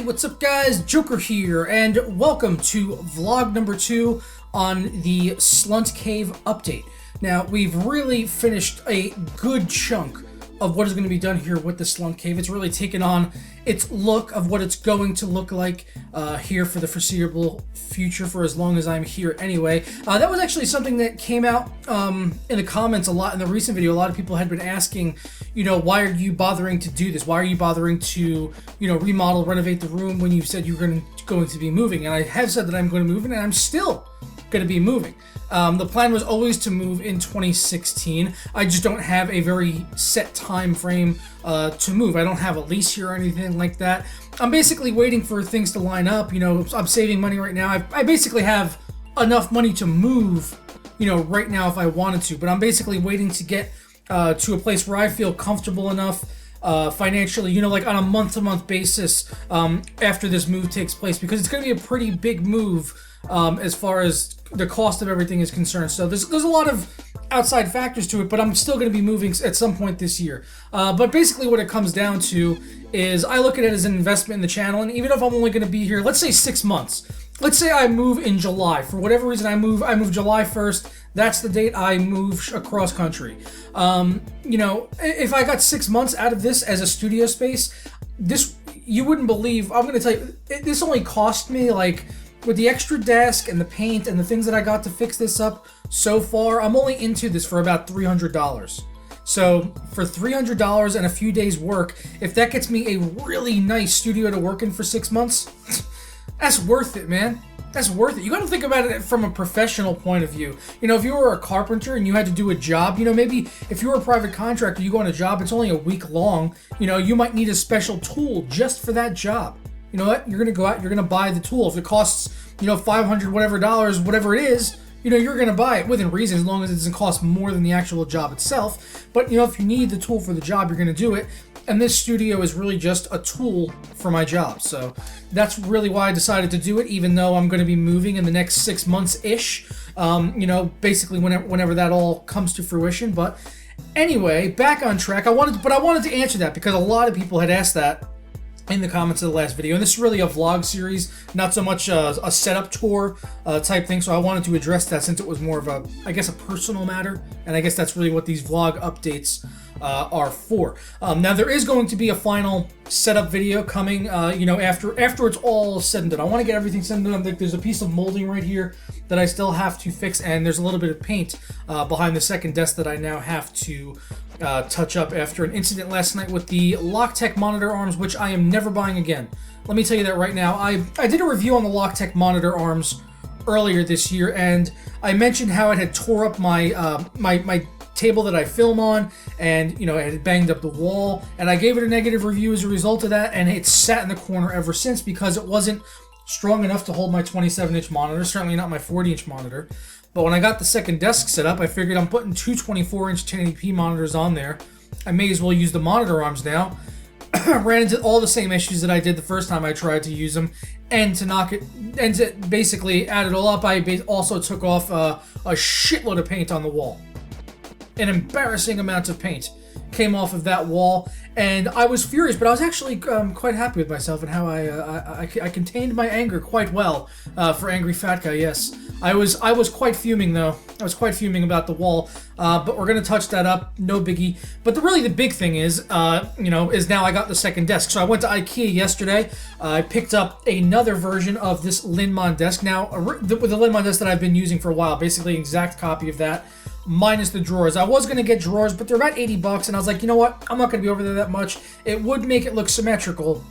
what's up guys? Joker here, and welcome to vlog number 2 on the Slunt Cave update. Now, we've really finished a good chunk of what is going to be done here with the Slunt Cave. It's really taken on its look of what it's going to look like here for the foreseeable future, for as long as I'm here anyway. That was actually something that came out in the comments a lot in the recent video. A lot of people had been asking, you know, why are you bothering to do this? Why are you bothering to, you know, remodel, renovate the room when you said you were going to be moving? And I have said that I'm going to move, and I'm still going to be moving. The plan was always to move in 2016. I just don't have a very set time frame to move. I don't have a lease here or anything like that. I'm basically waiting for things to line up. You know, I'm saving money right now. I basically have enough money to move, you know, right now if I wanted to. But I'm basically waiting to get to a place where I feel comfortable enough financially, you know, like on a month-to-month basis after this move takes place, because it's going to be a pretty big move as far as the cost of everything is concerned. So there's a lot of outside factors to it, but I'm still going to be moving at some point this year. But basically what it comes down to is I look at it as an investment in the channel, and even if I'm only going to be here, let's say 6 months. Let's say I move in July. For whatever reason I move July 1st. That's the date I move across country. You know, if I got 6 months out of this as a studio space, this, you wouldn't believe, I'm going to tell you, this only cost me, like, with the extra desk and the paint and the things that I got to fix this up so far, I'm only into this for about $300. So for $300 and a few days work, if that gets me a really nice studio to work in for 6 months, that's worth it, man. That's worth it. You got to think about it from a professional point of view. You know, if you were a carpenter and you had to do a job, you know, maybe if you were a private contractor, you go on a job, it's only a week long, you know, you might need a special tool just for that job. You know what? You're going to go out, you're going to buy the tool. If it costs, you know, $500 whatever dollars, whatever it is, you know, you're going to buy it within reason, as long as it doesn't cost more than the actual job itself. But, you know, if you need the tool for the job, you're going to do it. And this studio is really just a tool for my job. So that's really why I decided to do it, even though I'm going to be moving in the next 6 months-ish. You know, basically whenever that all comes to fruition. But anyway, back on track. I wanted to answer that because a lot of people had asked that in the comments of the last video, and this is really a vlog series, not so much a setup tour type thing, so I wanted to address that since it was more of a, I guess, a personal matter, and I guess that's really what these vlog updates are for. Now, there is going to be a final setup video coming, you know, after it's all said and done. I want to get everything said and done. There's a piece of molding right here that I still have to fix, and there's a little bit of paint behind the second desk that I now have to touch up after an incident last night with the Loctech monitor arms, which I am never buying again. Let me tell you that right now. I did a review on the Loctech monitor arms earlier this year, and I mentioned how it had tore up my my table that I film on, and, you know, it had banged up the wall, and I gave it a negative review as a result of that, and it's sat in the corner ever since because it wasn't strong enough to hold my 27-inch monitor, certainly not my 40-inch monitor. But when I got the second desk set up, I figured I'm putting two 24-inch 1080p monitors on there. I may as well use the monitor arms now. Ran into all the same issues that I did the first time I tried to use them, and to basically add it all up, I also took off a shitload of paint on the wall. An embarrassing amount of paint came off of that wall, and I was furious, but I was actually quite happy with myself and how I contained my anger quite well for Angry Fat Guy. Yes, I was quite fuming though. I was quite fuming about the wall, but we're gonna touch that up, no biggie. But really the big thing is, you know, is now I got the second desk. So I went to IKEA yesterday. I picked up another version of this Linmon desk. Now with the Linmon desk that I've been using for a while, basically an exact copy of that, minus the drawers. I was going to get drawers, but they're about 80 bucks, and I was like, you know what? I'm not going to be over there that much. It would make it look symmetrical,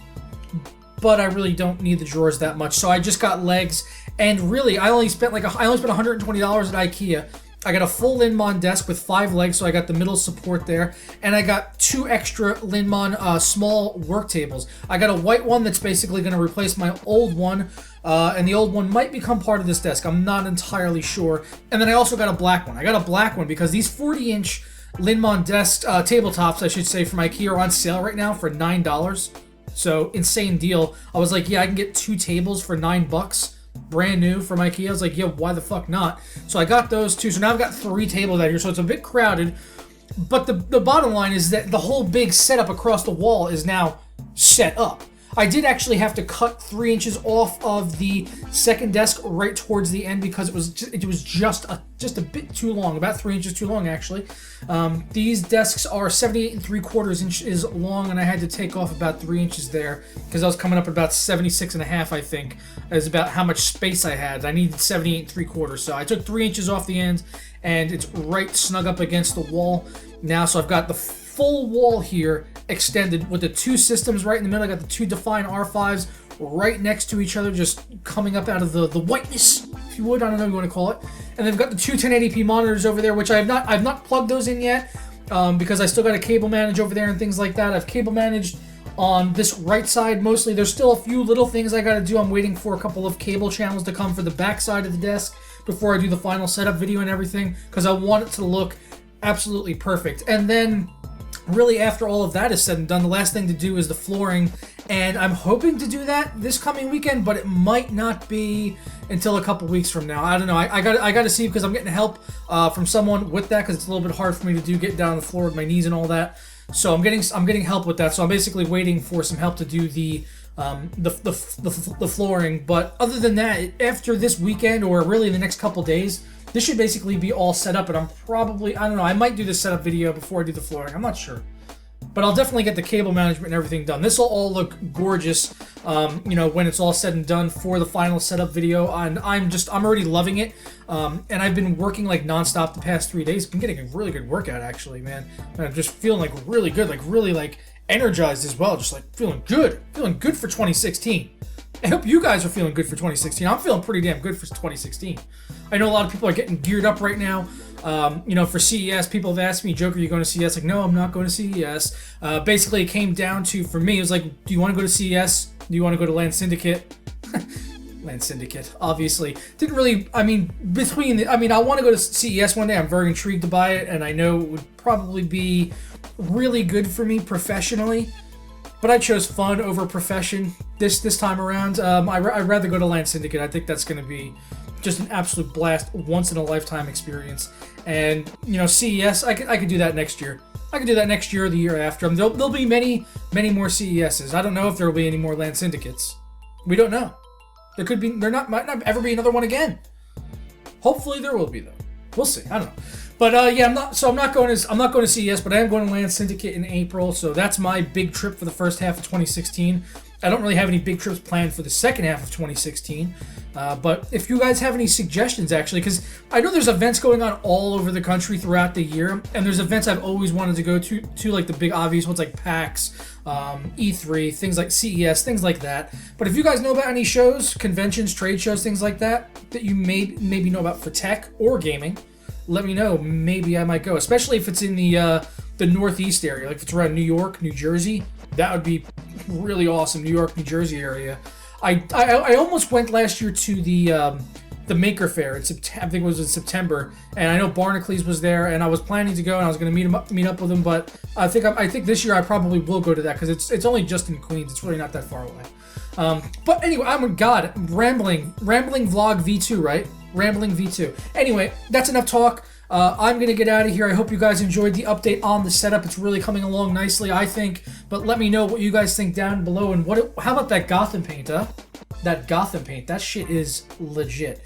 but I really don't need the drawers that much. So I just got legs, and really, I only spent $120 at IKEA. I got a full Linmon desk with 5 legs, so I got the middle support there, and I got 2 extra Linmon small work tables. I got a white one that's basically going to replace my old one, and the old one might become part of this desk. I'm not entirely sure. And then I also got a black one. I got a black one because these 40-inch Linmon desk tabletops, I should say, from IKEA are on sale right now for $9. So insane deal. I was like, yeah, I can get 2 tables for $9. Brand new from IKEA. I was like, yeah, why the fuck not? So I got those 2. So now I've got 3 tables out here. So it's a bit crowded. But the bottom line is that the whole big setup across the wall is now set up. I did actually have to cut 3 inches off of the second desk right towards the end because it was just a bit too long, about 3 inches too long actually. These desks are 78 3/4 inches long, and I had to take off about 3 inches there because I was coming up at about 76.5, I think, is about how much space I had. I needed 78 3/4, so I took 3 inches off the end, and it's right snug up against the wall now. So I've got the full wall here extended with the 2 systems right in the middle. I got the 2 Define R5s right next to each other, just coming up out of the whiteness, if you would. I don't know what you want to call it. And they've got the 2 1080p monitors over there, which I've not plugged those in yet because I still got to cable manage over there and things like that. I've cable managed on this right side mostly. There's still a few little things I got to do. I'm waiting for a couple of cable channels to come for the back side of the desk before I do the final setup video and everything, because I want it to look absolutely perfect. And then really, after all of that is said and done, the last thing to do is the flooring, and I'm hoping to do that this coming weekend, but it might not be until a couple weeks from now. I don't know. I got to see, because I'm getting help from someone with that, because it's a little bit hard for me to do, get down on the floor with my knees and all that. So I'm getting help with that. So I'm basically waiting for some help to do the flooring. But other than that, after this weekend, or really the next couple days, this should basically be all set up, and I'm probably, I don't know, I might do the setup video before I do the flooring. I'm not sure. But I'll definitely get the cable management and everything done. This will all look gorgeous, when it's all said and done for the final setup video. And I'm already loving it. And I've been working like nonstop the past 3 days. Been getting a really good workout, actually, man. And I'm just feeling like really good, like really like energized as well. Just like feeling good for 2016. I hope you guys are feeling good for 2016. I'm feeling pretty damn good for 2016. I know a lot of people are getting geared up right now. For CES, people have asked me, Joker, are you going to CES? Like, no, I'm not going to CES. Basically, it came down to, for me, it was like, do you want to go to CES? Do you want to go to Land Syndicate? Land Syndicate, obviously. Didn't really, I want to go to CES one day. I'm very intrigued to buy it, and I know it would probably be really good for me professionally. But I chose fun over profession this time around. I'd rather go to Land Syndicate. I think that's going to be just an absolute blast, once in a lifetime experience. And CES, I could do that next year. I could do that next year or the year after. There'll be many more CESs. I don't know if there will be any more Land Syndicates. We don't know. Might not ever be another one again. Hopefully there will be, though. We'll see. I don't know. But I'm not going to CES, but I am going to Land Syndicate in April. So that's my big trip for the first half of 2016. I don't really have any big trips planned for the second half of 2016. But if you guys have any suggestions, actually, because I know there's events going on all over the country throughout the year, and there's events I've always wanted to go to like the big obvious ones like PAX, E3, things like CES, things like that. But if you guys know about any shows, conventions, trade shows, things like that you maybe know about for tech or gaming, let me know. Maybe I might go, especially if it's in the Northeast area, like if it's around New York, New Jersey. That would be really awesome. New York, New Jersey area. I almost went last year to the Maker Faire in September. I think it was in September, and I know Barnacle was there, and I was planning to go, and I was going to meet up with him. But I think this year I probably will go to that, because it's only just in Queens. It's really not that far away. But anyway, rambling vlog V2, right? Rambling V2. Anyway, that's enough talk. I'm going to get out of here. I hope you guys enjoyed the update on the setup. It's really coming along nicely, I think. But let me know what you guys think down below. And how about that Gotham paint, huh? That Gotham paint. That shit is legit.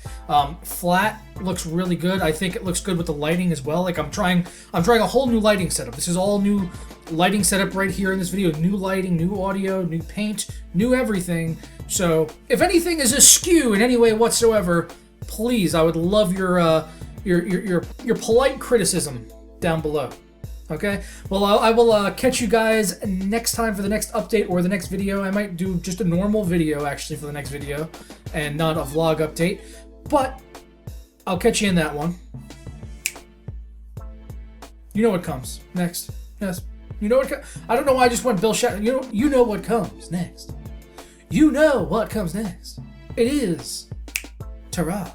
Flat looks really good. I think it looks good with the lighting as well. Like I'm trying a whole new lighting setup. This is all new lighting setup right here in this video. New lighting, new audio, new paint, new everything. So if anything is askew in any way whatsoever, please, I would love your polite criticism down below. Okay? Well, I will catch you guys next time for the next update or the next video. I might do just a normal video, actually, for the next video, and not a vlog update. But I'll catch you in that one. You know what comes next. Yes. You know what I don't know why I just went Bill Shatner. You know what comes next. You know what comes next. It is... Ta-ra.